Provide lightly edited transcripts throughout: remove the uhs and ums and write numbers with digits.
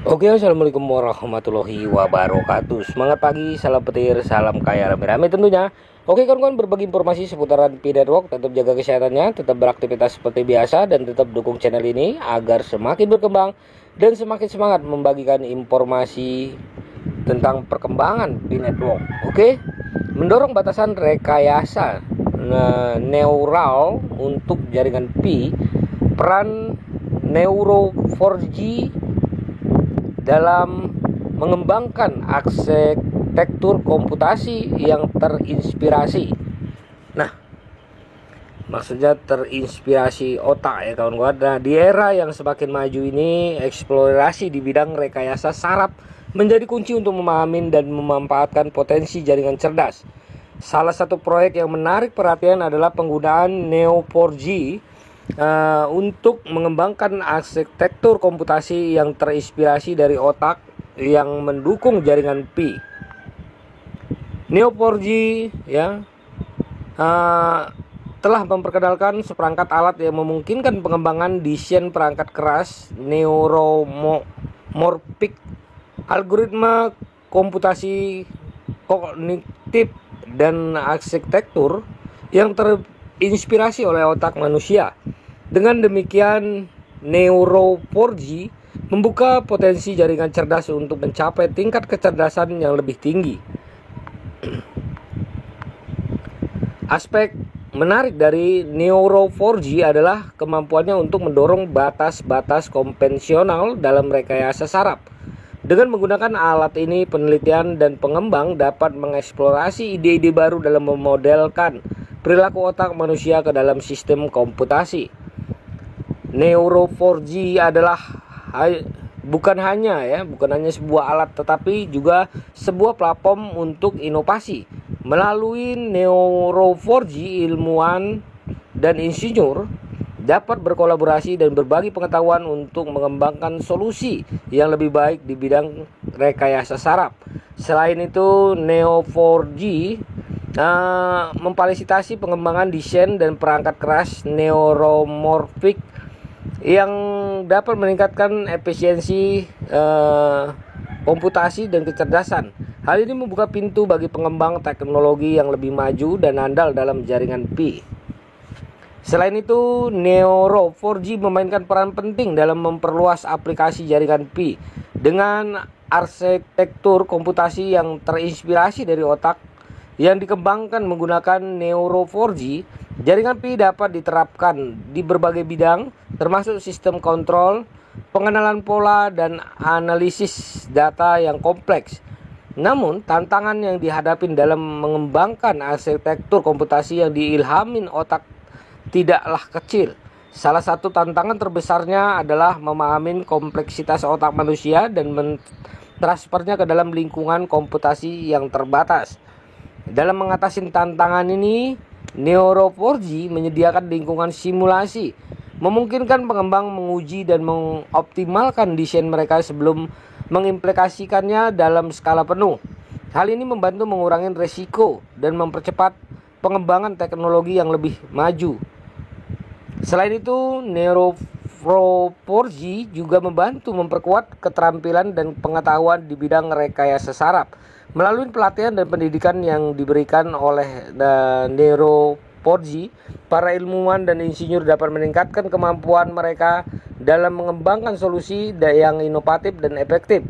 Oke, assalamualaikum warahmatullahi wabarakatuh. Semangat pagi, salam petir, salam kaya rame-rame tentunya. Oke kawan-kawan, berbagi informasi seputaran Pi Network. Tetap jaga kesehatannya, tetap beraktivitas seperti biasa, dan tetap dukung channel ini agar semakin berkembang dan semakin semangat membagikan informasi tentang perkembangan Pi Network. Oke, mendorong batasan rekayasa neural untuk jaringan Pi. Peran Neuro 4G dalam mengembangkan arsitektur komputasi yang terinspirasi. Nah, maksudnya terinspirasi otak ya kawan-kawan. Nah, di era yang semakin maju ini, eksplorasi di bidang rekayasa saraf menjadi kunci untuk memahami dan memanfaatkan potensi jaringan cerdas. Salah satu proyek yang menarik perhatian adalah penggunaan Neo 4G untuk mengembangkan arsitektur komputasi yang terinspirasi dari otak yang mendukung jaringan Pi. Neo 4G telah memperkenalkan seperangkat alat yang memungkinkan pengembangan desain perangkat keras neuromorphic, algoritma komputasi kognitif, dan arsitektur yang terinspirasi oleh otak manusia. Dengan demikian, Neuro 4G membuka potensi jaringan cerdas untuk mencapai tingkat kecerdasan yang lebih tinggi. Aspek menarik dari Neuro 4G adalah kemampuannya untuk mendorong batas-batas konvensional dalam rekayasa saraf. Dengan menggunakan alat ini, penelitian dan pengembang dapat mengeksplorasi ide-ide baru dalam memodelkan perilaku otak manusia ke dalam sistem komputasi. Neuro 4G adalah bukan hanya sebuah alat, tetapi juga sebuah platform untuk inovasi. Melalui Neuro 4G, ilmuwan dan insinyur dapat berkolaborasi dan berbagi pengetahuan untuk mengembangkan solusi yang lebih baik di bidang rekayasa saraf. Selain itu, Neo 4G memfasilitasi pengembangan desain dan perangkat keras neuromorphic yang dapat meningkatkan efisiensi komputasi dan kecerdasan. Hal ini membuka pintu bagi pengembang teknologi yang lebih maju dan andal dalam jaringan Pi. Selain itu, Neuro 4G memainkan peran penting dalam memperluas aplikasi jaringan Pi. Dengan arsitektur komputasi yang terinspirasi dari otak yang dikembangkan menggunakan Neuro 4G, jaringan Pi dapat diterapkan di berbagai bidang, termasuk sistem kontrol, pengenalan pola, dan analisis data yang kompleks. Namun, tantangan yang dihadapi dalam mengembangkan arsitektur komputasi yang diilhamin otak tidaklah kecil. Salah satu tantangan terbesarnya adalah memahami kompleksitas otak manusia dan mentransfernya ke dalam lingkungan komputasi yang terbatas. Dalam mengatasi tantangan ini, Neuro 4G menyediakan lingkungan simulasi, memungkinkan pengembang menguji dan mengoptimalkan desain mereka sebelum mengimplementasikannya dalam skala penuh. Hal ini membantu mengurangi risiko dan mempercepat pengembangan teknologi yang lebih maju. Selain itu, Neuro 4G juga membantu memperkuat keterampilan dan pengetahuan di bidang rekayasa saraf. Melalui pelatihan dan pendidikan yang diberikan oleh Neuro 4G, para ilmuwan dan insinyur dapat meningkatkan kemampuan mereka dalam mengembangkan solusi yang inovatif dan efektif.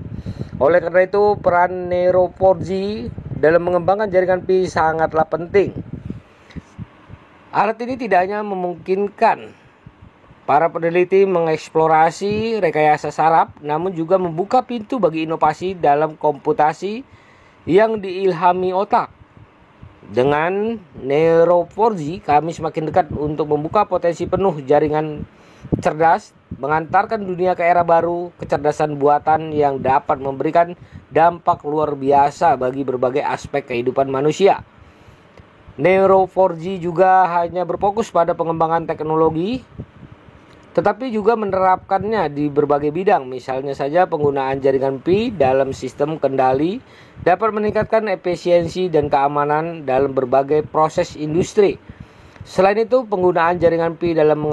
Oleh karena itu, peran Neuro 4G dalam mengembangkan jaringan Pi sangatlah penting. Alat ini tidak hanya memungkinkan para peneliti mengeksplorasi rekayasa saraf, namun juga membuka pintu bagi inovasi dalam komputasi yang diilhami otak. Dengan Neuro 4G, kami semakin dekat untuk membuka potensi penuh jaringan cerdas, mengantarkan dunia ke era baru kecerdasan buatan yang dapat memberikan dampak luar biasa bagi berbagai aspek kehidupan manusia. Neuro 4G juga hanya berfokus pada pengembangan teknologi, tetapi juga menerapkannya di berbagai bidang. Misalnya saja penggunaan jaringan Pi dalam sistem kendali dapat meningkatkan efisiensi dan keamanan dalam berbagai proses industri. Selain itu, penggunaan jaringan Pi dalam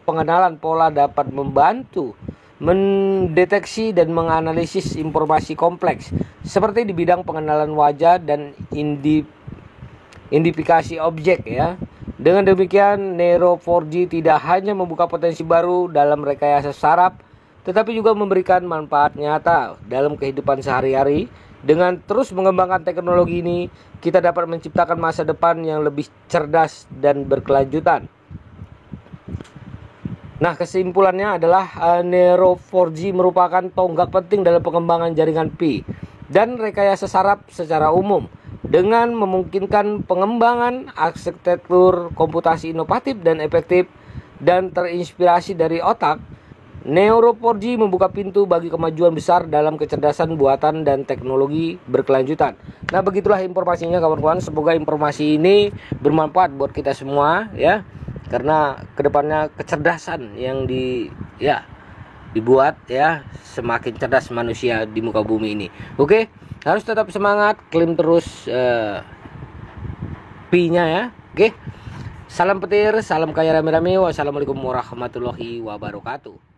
pengenalan pola dapat membantu mendeteksi dan menganalisis informasi kompleks seperti di bidang pengenalan wajah dan identifikasi objek ya. Dengan demikian, Neuro 4G tidak hanya membuka potensi baru dalam rekayasa saraf, tetapi juga memberikan manfaat nyata dalam kehidupan sehari-hari. Dengan terus mengembangkan teknologi ini, kita dapat menciptakan masa depan yang lebih cerdas dan berkelanjutan. Nah, kesimpulannya adalah Neuro 4G merupakan tonggak penting dalam pengembangan jaringan Pi dan rekayasa saraf secara umum. Dengan memungkinkan pengembangan arsitektur komputasi inovatif dan efektif dan terinspirasi dari otak, Neuro 4G membuka pintu bagi kemajuan besar dalam kecerdasan buatan dan teknologi berkelanjutan. Nah, begitulah informasinya kawan-kawan. Semoga informasi ini bermanfaat buat kita semua ya. Karena kedepannya kecerdasan yang dibuat ya, semakin cerdas manusia di muka bumi ini. Oke, harus tetap semangat, klaim terus Pi-nya ya. Oke, salam petir, salam kaya rame-rame. Wassalamualaikum warahmatullahi wabarakatuh.